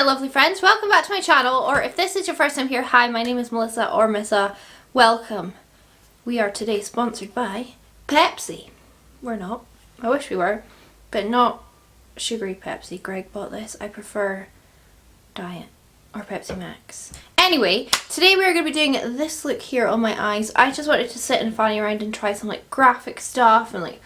my lovely friends, welcome back to my channel, or if this is your first time here, hi, my name is Melissa or Missa. Welcome. We are today sponsored by Pepsi. We're not. I wish we were, but not sugary Pepsi. Greg bought this. I prefer Diet or Pepsi Max. Anyway, today we're going to be doing this look here on my eyes. I just wanted to sit and fanny around and try some like graphic stuff and like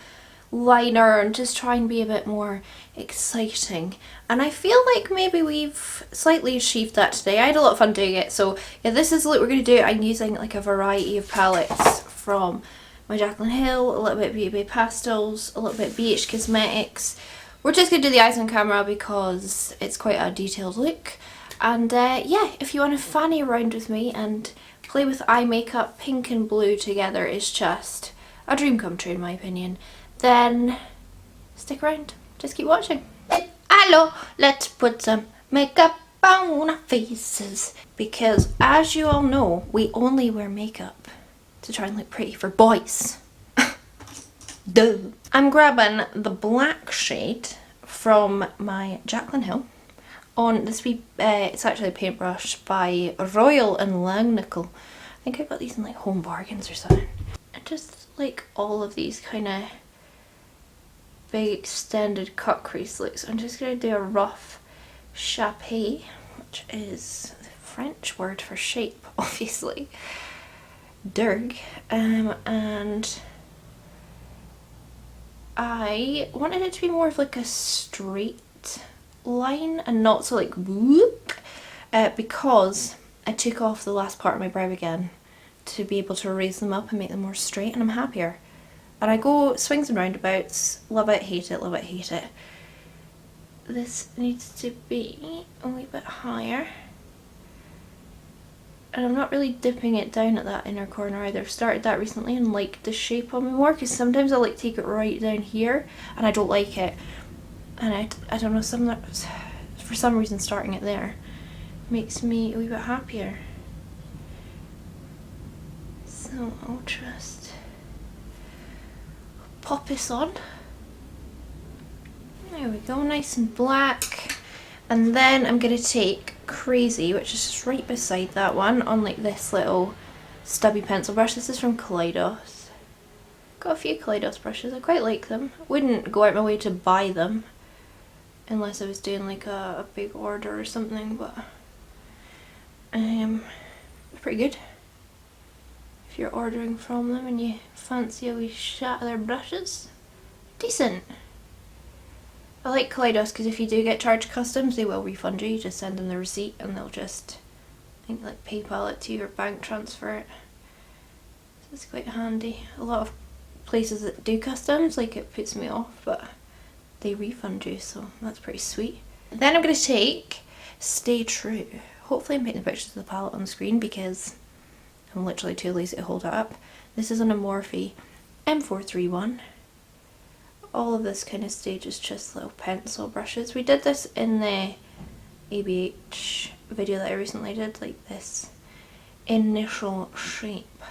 liner and just try and be a bit more exciting, and I feel like maybe we've slightly achieved that today. I had a lot of fun doing it. So yeah, this is the look we're going to do. I'm using like a variety of palettes from my JACLYN Hill, a little bit Beauty Bay Pastels, a little bit BH Cosmetics. We're just going to do the eyes on camera because it's quite a detailed look, and yeah, if you want to fanny around with me and play with eye makeup, pink and blue together is just a dream come true in my opinion, then stick around, just keep watching. Hello, let's put some makeup on our faces, because as you all know, we only wear makeup to try and look pretty for boys. Duh. I'm grabbing the black shade from my JACLYN Hill on this wee, it's actually a paintbrush by Royal and Langnickel. I think I got these in like Home Bargains or something. And just like all of these kind of big extended cut crease looks. I'm just going to do a rough Shoppe, which is the French word for shape, obviously. Derg. And I wanted it to be more of like a straight line and not so like whoop, because I took off the last part of my brow again to be able to raise them up and make them more straight, and I'm happier. And I go swings and roundabouts, love it, hate it, love it, hate it. This needs to be a wee bit higher. And I'm not really dipping it down at that inner corner either. I've started that recently and liked the shape on me more, because sometimes I like take it right down here and I don't like it. And I don't know, for some reason starting it there makes me a wee bit happier. So I'll just pop this on. There we go, nice and black. And then I'm going to take Crazy, which is just right beside that one, on like this little stubby pencil brush. This is from Kaleidos. Got a few Kaleidos brushes, I quite like them. Wouldn't go out my way to buy them unless I was doing like a big order or something, but they're pretty good if you're ordering from them and you fancy a wee shot of their brushes. Decent. I like Kaleidos because if you do get charged customs, they will refund you. You just send them the receipt and they'll just, I think, like PayPal it to you or bank transfer it. So it's quite handy. A lot of places that do customs, like, it puts me off, but they refund you, so that's pretty sweet. Then I'm going to take Stay True. Hopefully I'm putting the pictures of the palette on the screen because I'm literally too lazy to hold it up. This is an Morphe M431. All of this kind of stage is just little pencil brushes. We did this in the ABH video that I recently did, like this initial shape.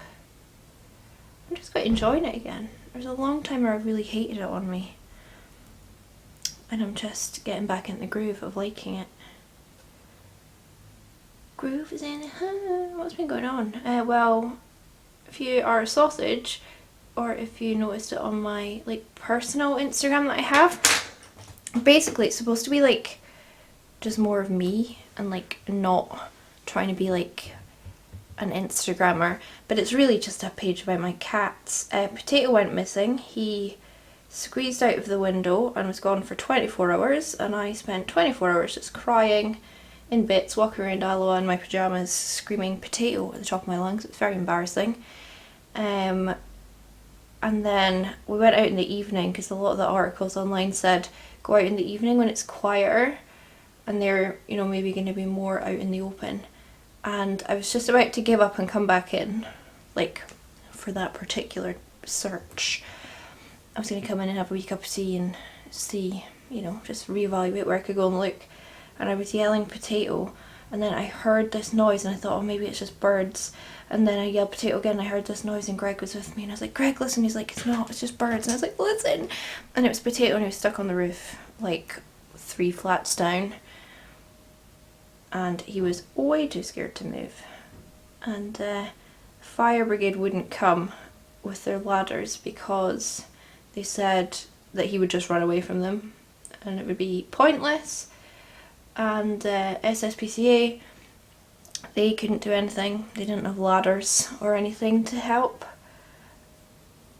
I'm just quite enjoying it again. There's a long time where I really hated it on me, and I'm just getting back in the groove of liking it. Groove is in it. What's been going on? Well, if you are a sausage, or if you noticed it on my like personal Instagram that I have, basically it's supposed to be like just more of me and like not trying to be like an Instagrammer, but it's really just a page about my cats. Potato went missing. He squeezed out of the window and was gone for 24 hours, and I spent 24 hours just crying in bits, walking around Aloha in my pyjamas screaming potato at the top of my lungs. It's very embarrassing. And then we went out in the evening because a lot of the articles online said go out in the evening when it's quieter and they're, you know, maybe going to be more out in the open. And I was just about to give up and come back in, like, for that particular search. I was going to come in and have a wee cup of tea and see, you know, just reevaluate where I could go and look. And I was yelling potato, and then I heard this noise and I thought, oh, maybe it's just birds. And then I yelled potato again, I heard this noise and Greg was with me and I was like, Greg, listen. He's like, it's not, it's just birds. And I was like, listen. And it was potato and he was stuck on the roof like 3 flats down. and he was way too scared to move. And fire brigade wouldn't come with their ladders because they said that he would just run away from them and it would be pointless. And SSPCA, they couldn't do anything. They didn't have ladders or anything to help.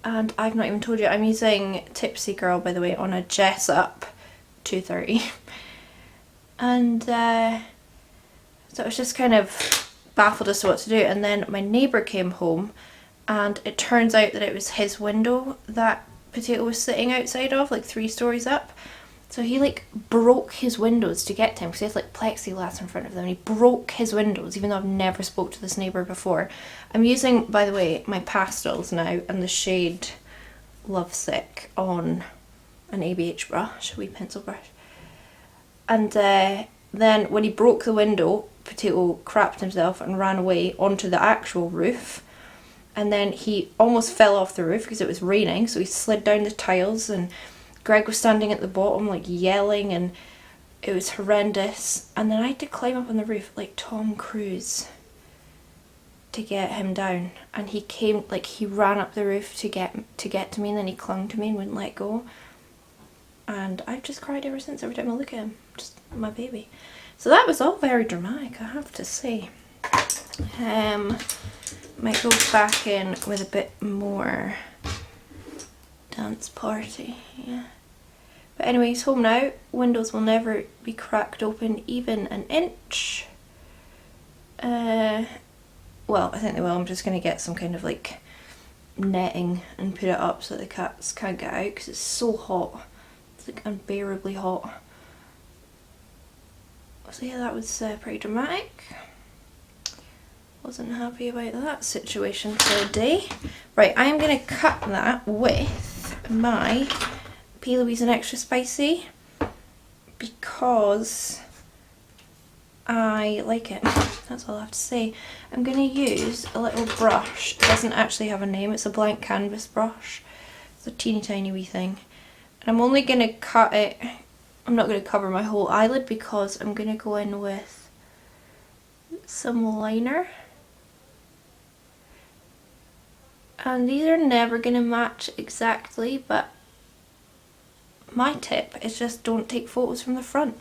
And I've not even told you, I'm using Tipsy Girl, by the way, on a Jessup 230. And so I was just kind of baffled as to what to do. And then my neighbour came home, and it turns out that it was his window that Potato was sitting outside of, like 3 stories up. So he like broke his windows to get to him because he has like plexiglass in front of them. And he broke his windows, even though I've never spoke to this neighbour before. I'm using, by the way, my pastels now and the shade Lovesick on an ABH brush, a wee pencil brush. And then when he broke the window, Potato crapped himself and ran away onto the actual roof. And then he almost fell off the roof because it was raining, so he slid down the tiles, and Greg was standing at the bottom like yelling, and it was horrendous. And then I had to climb up on the roof like Tom Cruise to get him down, and he came, like he ran up the roof to get to me, and then he clung to me and wouldn't let go. And I've just cried ever since, every time I look at him, just my baby. So that was all very dramatic, I have to say. Might go back in with a bit more dance party, yeah. But anyway, he's home now. Windows will never be cracked open even an inch. Well, I think they will. I'm just going to get some kind of like netting and put it up so the cats can't get out because it's so hot. It's like unbearably hot. So yeah, that was pretty dramatic. Wasn't happy about that situation for a day. Right, I'm going to cut that with my PLOUISE and Extra Spicy because I like it. That's all I have to say. I'm going to use a little brush. It doesn't actually have a name. It's a blank canvas brush. It's a teeny tiny wee thing. And I'm only going to cut it. I'm not going to cover my whole eyelid because I'm going to go in with some liner. And these are never going to match exactly, but my tip is just don't take photos from the front.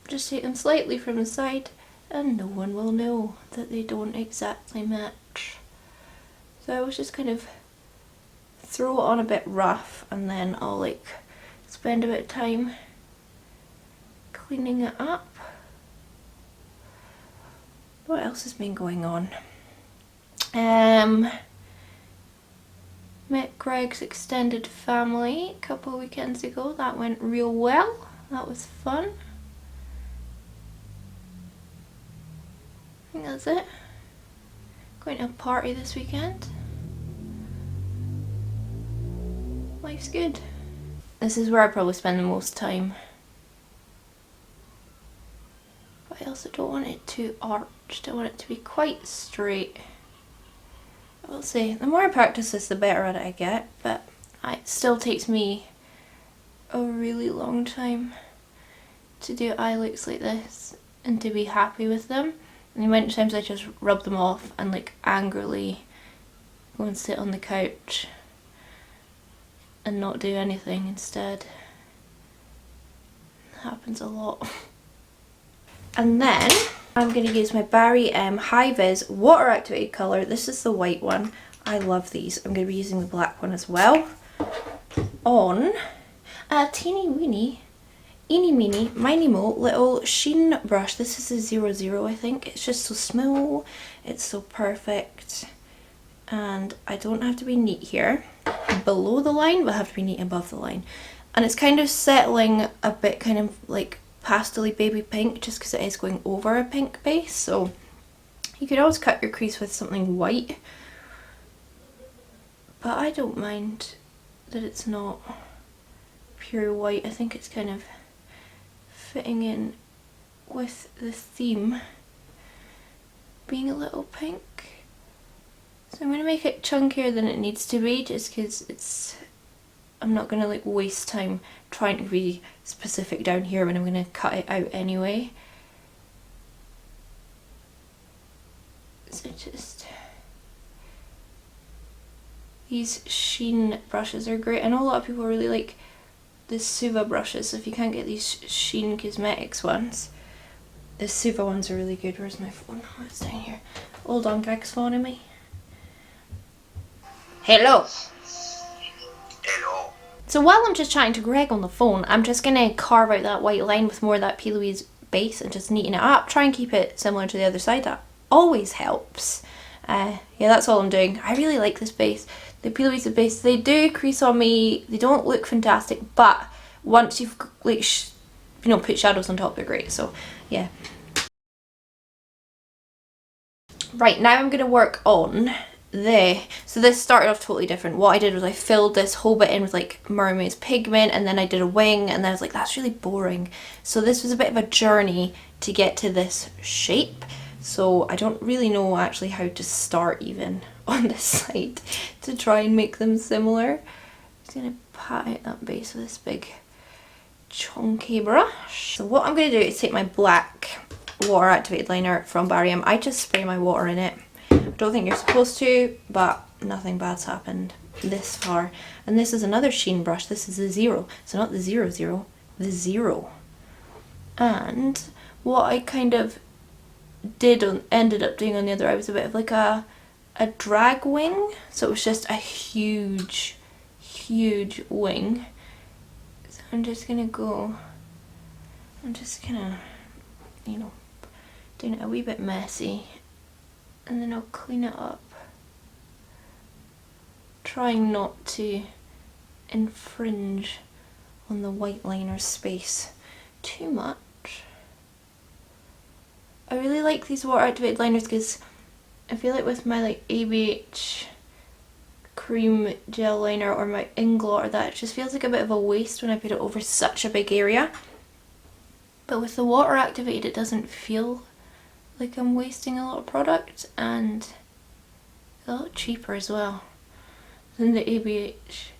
Just take them slightly from the side and no one will know that they don't exactly match. So I was just kind of throw it on a bit rough, and then I'll like spend a bit of time cleaning it up. What else has been going on? Met Greg's extended family a couple of weekends ago. That went real well. That was fun. I think that's it. Going to a party this weekend. Life's good. This is where I probably spend the most time. But I also don't want it too arched. I want it to be quite straight. I will say, the more I practice this, the better at it I get, but it still takes me a really long time to do eye looks like this and to be happy with them. And the amount of times I just rub them off and like angrily go and sit on the couch and not do anything instead. It happens a lot. And then I'm going to use my Barry M High Vis Water Activated Colour. This is the white one. I love these. I'm going to be using the black one as well. On a teeny weeny, eeny meeny, miny mo little sheen brush. This is a 00, I think. It's just so small. It's so perfect. And I don't have to be neat here below the line, but I have to be neat above the line. And it's kind of settling a bit kind of like pastel-y baby pink just because it is going over a pink base. So you could always cut your crease with something white. But I don't mind that it's not pure white. I think it's kind of fitting in with the theme being a little pink. So I'm going to make it chunkier than it needs to be just because I'm not going to like waste time trying to be specific down here when I'm going to cut it out anyway. So just, these sheen brushes are great. I know a lot of people really like the Suva brushes, so if you can't get these Sheen Cosmetics ones, the Suva ones are really good. Where's my phone? Oh, it's down here. Hold on, Greg's phoning me. Hello. Hello. So while I'm just chatting to Greg on the phone, I'm just going to carve out that white line with more of that PLOUISE base and just neaten it up. Try and keep it similar to the other side. That always helps. Yeah, that's all I'm doing. I really like this base. The PLOUISE base, they do crease on me. They don't look fantastic, but once you've like put shadows on top, they're great. So yeah. Right, now I'm going to work on so this started off totally different. What I did was I filled this whole bit in with like mermaid's pigment, and then I did a wing, and then I was like, that's really boring. So this was a bit of a journey to get to this shape. So I don't really know actually how to start even on this side to try and make them similar. I'm just going to pat out that base with this big chunky brush. So what I'm going to do is take my black water activated liner from Barium. I just spray my water in it. I don't think you're supposed to, but nothing bad's happened this far. And this is another sheen brush. This is the 0. So not the 00, the 0. And what I kind of ended up doing on the other eye was a bit of like a drag wing. So it was just a huge wing. So I'm just gonna doing it a wee bit messy, and then I'll clean it up, trying not to infringe on the white liner space too much. I really like these water activated liners because I feel like with my like ABH cream gel liner or my Inglot or that, it just feels like a bit of a waste when I put it over such a big area. But with the water activated, it doesn't feel like I'm wasting a lot of product, and it's a lot cheaper as well than the ABH.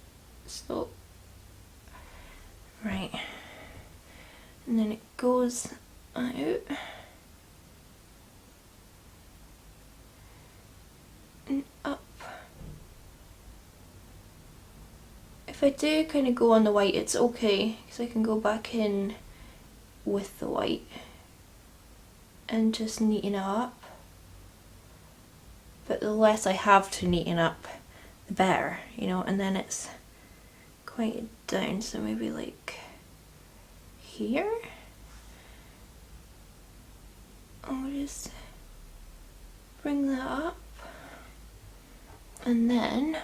So, right. And then it goes out. And up. If I do kind of go on the white, it's okay, because I can go back in with the white and just neaten it up. But the less I have to neaten up, the better, and then it's quite down, so maybe like here. I'll just bring that up, and then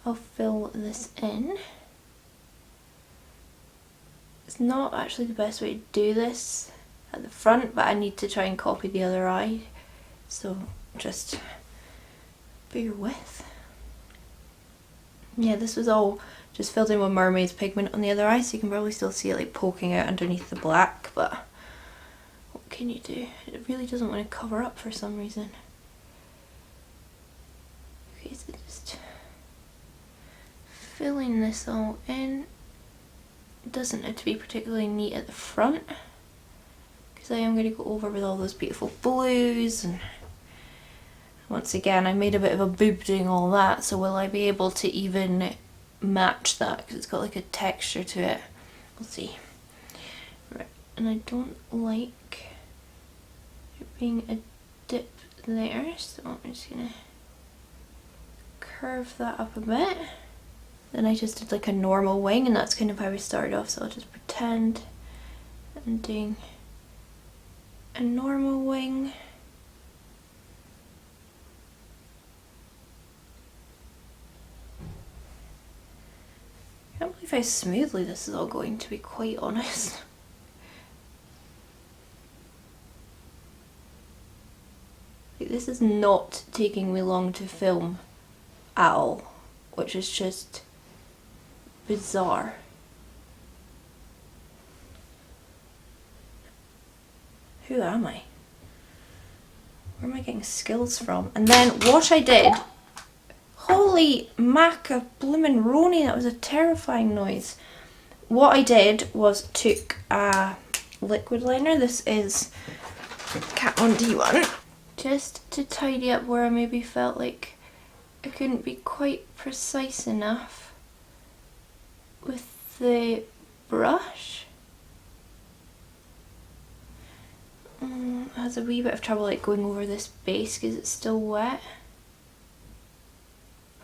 I'll fill this in. It's not actually the best way to do this at the front, but I need to try and copy the other eye, so just bear with. Yeah, this was all just filled in with mermaid's pigment on the other eye, so you can probably still see it like poking out underneath the black, but what can you do? It really doesn't want to cover up for some reason. Okay, so just filling this all in. It doesn't have to be particularly neat at the front, because I am going to go over with all those beautiful blues, and once again I made a bit of a boob doing all that, so will I be able to even match that, because it's got like a texture to it. We'll see. Right, and I don't like it being a dip there, so I'm just going to curve that up a bit. Then I just did like a normal wing, and that's kind of how we started off, so I'll just pretend I'm doing a normal wing. I can't believe how smoothly this is all going, to be quite honest. Like, this is not taking me long to film at all, which is just bizarre. Who am I? Where am I getting skills from? And then what I did, holy maca bloomin' roni, that was a terrifying noise. What I did was took a liquid liner. This is Kat Von D one. just to tidy up where I maybe felt like I couldn't be quite precise enough with the brush. It has a wee bit of trouble like going over this base because it's still wet.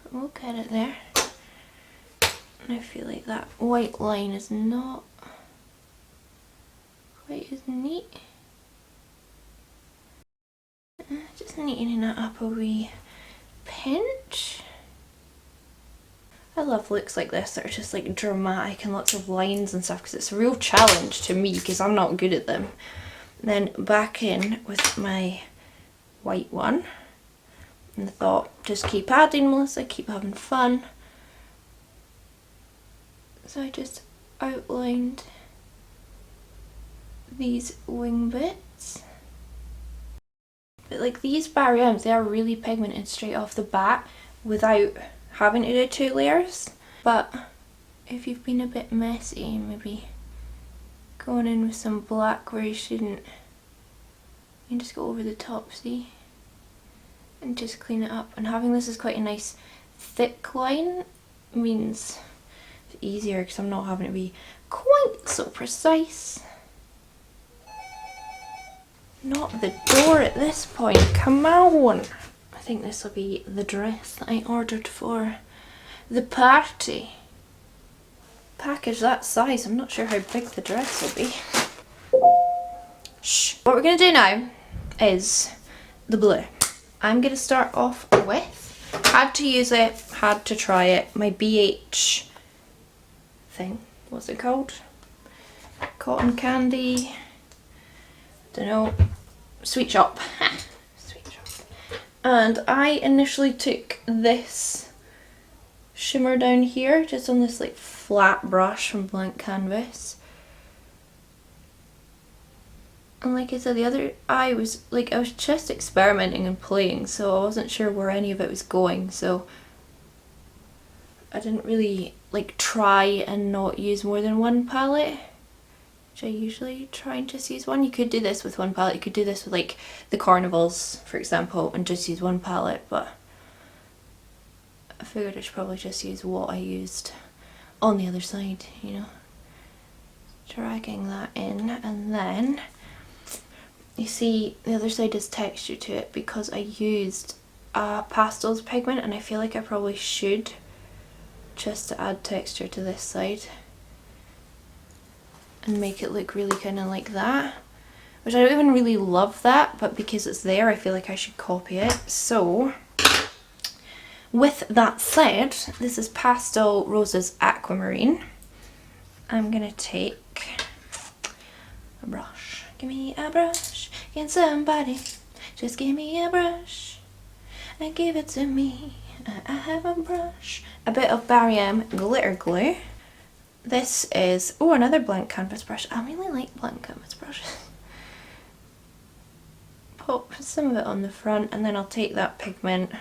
But we'll get it there. And I feel like that white line is not quite as neat. Just neatening it up a wee pinch. I love looks like this that are just like dramatic and lots of lines and stuff, because it's a real challenge to me because I'm not good at them. Then back in with my white one, and I thought, just keep adding, Melissa, keep having fun. So I just outlined these wing bits. But like these barriers, they are really pigmented straight off the bat without having to do 2 layers. But if you've been a bit messy, maybe going in with some black where you shouldn't, you can just go over the top, see? And just clean it up. And having this as quite a nice thick line means it's easier because I'm not having to be quite so precise. Not the door at this point, come on! I think this will be the dress that I ordered for the party. Package that size, I'm not sure how big the dress will be. Shh. What we're going to do now is the blue. I'm going to start off with, had to use it, had to try it, my BH thing, what's it called? Cotton candy, don't know, Sweet Shop. Sweet Shop. And I initially took this shimmer down here, just on this like flat brush from blank canvas. And like I said, the other eye was like, I was just experimenting and playing, so I wasn't sure where any of it was going, so I didn't really like try and not use more than one palette, which I usually try and just use one. You could do this with one palette, you could do this with like the carnivals, for example, and just use one palette, but I figured I should probably just use what I used on the other side, you know. Dragging that in, and then you see the other side has texture to it because I used pastels pigment, and I feel like I probably should, just to add texture to this side and make it look really kind of like that, which I don't even really love that, but because it's there I feel like I should copy it. So with that said, this is Pastel Roses Aquamarine. I'm gonna take a brush. Give me a brush, can somebody just give me a brush and give it to me. I have a brush. A bit of Barry M glitter glue. This is, oh, another blank canvas brush. I really like blank canvas brushes. Pop some of it on the front, and then I'll take that pigment,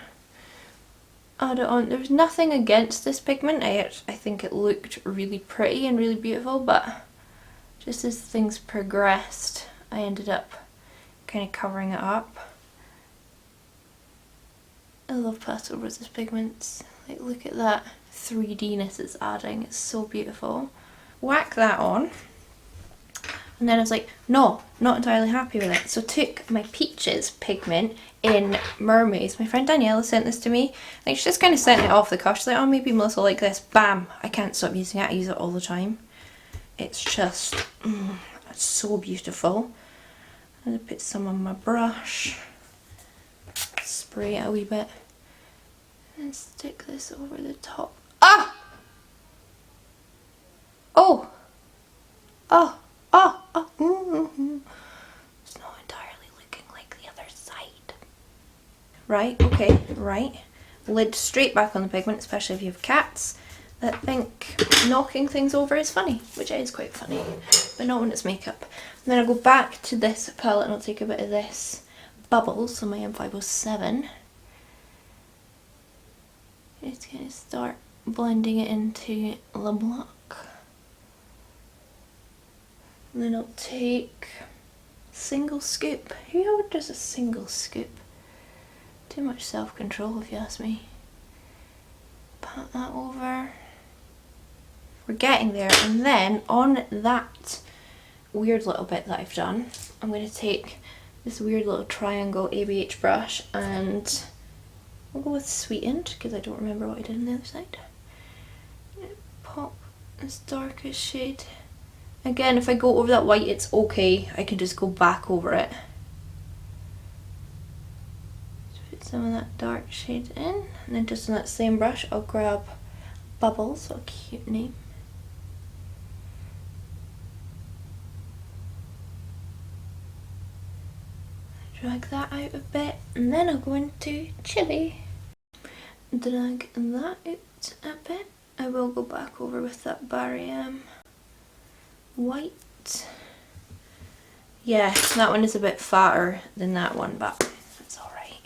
add it on. There's nothing against this pigment. I think it looked really pretty and really beautiful, but just as things progressed, I ended up kind of covering it up. I love Pastel Roses pigments. Like, look at that 3D-ness it's adding. It's so beautiful. Whack that on. And then I was like, no, not entirely happy with it. So I took my Peaches pigment in Mermaids. My friend Daniela sent this to me. Like, she just kind of sent it off the cuff. She's like, oh, maybe Melissa will like this. Bam! I can't stop using it. I use it all the time. It's just, it's so beautiful. I'm going to put some on my brush. Spray it a wee bit. And stick this over the top. Ah! Oh! Oh! Oh! Oh! It's not entirely looking like the other side. Right, okay, right. Lid straight back on the pigment, especially if you have cats that think knocking things over is funny, which is quite funny, but not when it's makeup. And then I'll go back to this palette and I'll take a bit of this Bubbles, so my M507. Just gonna start blending it into the block. And then I'll take single scoop. Who does a single scoop? Too much self-control if you ask me. Pat that over. We're getting there, and then on that weird little bit that I've done, I'm going to take this weird little triangle ABH brush and I'll go with sweetened because I don't remember what I did on the other side. Pop this darkest shade. Again, if I go over that white, it's okay. I can just go back over it. Just put some of that dark shade in, and then just on that same brush, I'll grab Bubbles, what a cute name. Drag that out a bit, and then I'll go into Chili. Drag that out a bit. I will go back over with that Barry white. Yeah, that one is a bit fatter than that one, but that's alright.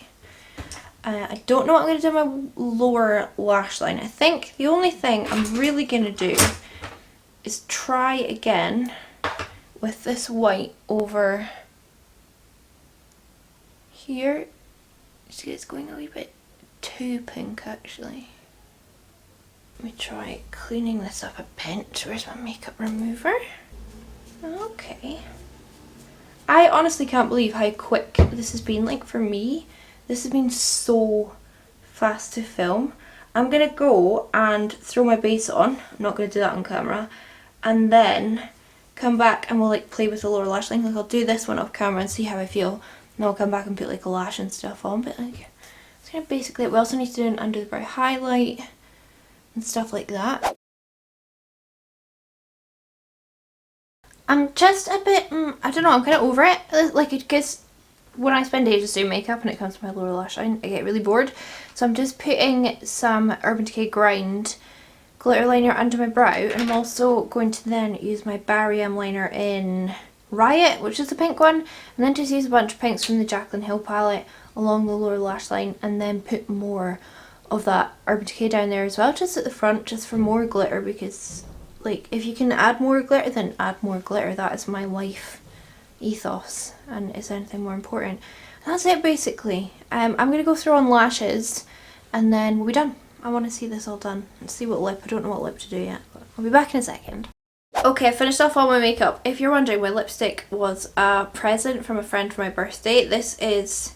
I don't know what I'm going to do with my lower lash line. I think the only thing I'm really going to do is try again with this white over here. It's going a wee bit too pink actually. Let me try cleaning this up a bit. Where's my makeup remover? Okay. I honestly can't believe how quick this has been. Like for me, this has been so fast to film. I'm gonna go and throw my base on. I'm not gonna do that on camera. And then come back and we'll like play with the lower lash line. Like I'll do this one off camera and see how I feel. And I'll come back and put like a lash and stuff on. But like, it's kind of basically it. We also need to do an under the brow highlight and stuff like that. I'm just a bit, I don't know, I'm kind of over it. Like, because when I spend ages doing makeup and it comes to my lower lash line, I get really bored. So I'm just putting some Urban Decay Grind glitter liner under my brow, and I'm also going to then use my Barry liner in Riot, which is the pink one, and then just use a bunch of pinks from the JACLYN Hill palette along the lower lash line, and then put more of that Urban Decay down there as well, just at the front, just for more glitter, because like if you can add more glitter, then add more glitter. That is my life ethos, and is anything more important. And that's it basically. I'm gonna go through on lashes and then we'll be done. I want to see this all done and see what lip. I don't know what lip to do yet, but I'll be back in a second. Okay, I finished off all my makeup. If you're wondering, my lipstick was a present from a friend for my birthday. This is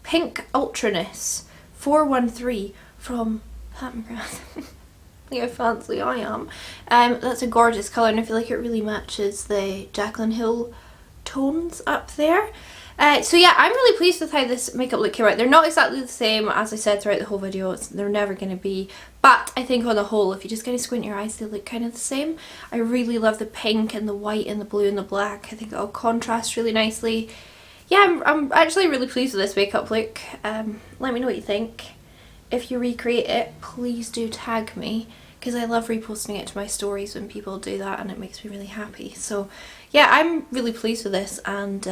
Pink Ultraness 413 from Pat McGrath. Look how fancy I am. That's a gorgeous colour, and I feel like it really matches the JACLYN Hill tones up there. So yeah, I'm really pleased with how this makeup look came out. They're not exactly the same, as I said throughout the whole video. They're never going to be. But I think on the whole, if you just kind of squint your eyes, they look kind of the same. I really love the pink and the white and the blue and the black. I think it all contrasts really nicely. Yeah, I'm actually really pleased with this makeup look. Let me know what you think. If you recreate it, please do tag me, because I love reposting it to my stories when people do that, and it makes me really happy. So yeah, I'm really pleased with this, and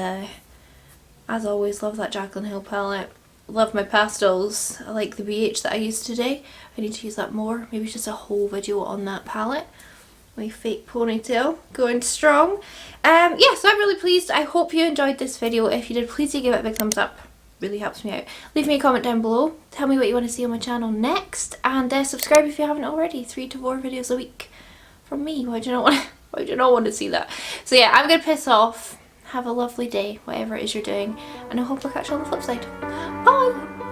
as always, love that JACLYN Hill palette. Love my pastels. I like the BH that I used today. I need to use that more. Maybe just a whole video on that palette. My fake ponytail going strong. Yeah, so I'm really pleased. I hope you enjoyed this video. If you did, please do give it a big thumbs up. Really helps me out. Leave me a comment down below. Tell me what you want to see on my channel next, and subscribe if you haven't already. 3 to 4 videos a week from me. Why do you not want to see that? So yeah, I'm gonna piss off. Have a lovely day, whatever it is you're doing, and I hope I'll catch you on the flip side. Bye!